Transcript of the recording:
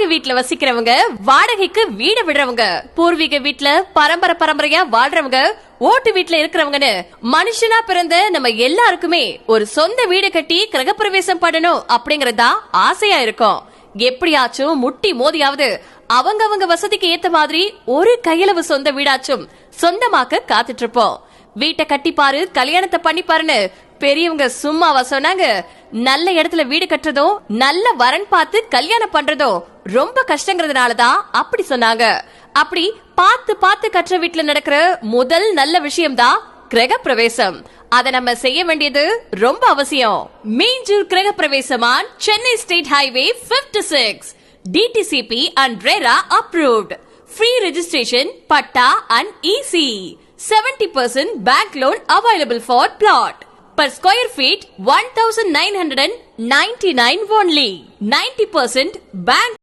வாடகை வீட்டுல வசிக்கிறவங்க, வாடகைக்கு வீடு விடுறவங்க, பூர்வீக வீட்டுல பரம்பரையா வாழ்றவங்க, ஓட்டு வீட்டுல இருக்கிறவங்கன்னு மனுஷனா பிறந்த நம்ம எல்லாருக்குமே ஒரு சொந்த வீடு கட்டி கிரகப்பிரவேசம் பண்ணணும் அப்படிங்கறதா ஆசையா இருக்கும். எப்படியாச்சும் முட்டி மோதியாவது அவங்க வசதிக்கு ஏத்த மாதிரி ஒரு கையளவு சொந்த வீடாச்சும் சொந்தமாக்க காத்துட்டு இருப்போம். வீட்டை கட்டிப்பாரு, கல்யாணத்தை பண்ணிப்பாருன்னு பெரியவங்க சும்மாவா சொன்னாங்க? நல்ல இடத்துல வீடு கட்டுறதும் நல்ல வரன் பார்த்து கல்யாணம் பண்றதும் ரொம்ப கஷ்டங்கிறதுனாலதான் அப்படி சொன்னாங்க. அப்படி பார்த்து கற்ற வீட்டுல நடக்கிற முதல் நல்ல விஷயம் தான் கிரகப்பிரவேசம். அத நம்ம செய்ய வேண்டியது ரொம்ப அவசியம். மீஞ்சூர் கிரகப்பிரவேசமான் Chennai state highway 56, DTCP and RERA approved. Free registration, patta and EC. 70% bank loan available for plot. Per square feet 1999 only. 90% bank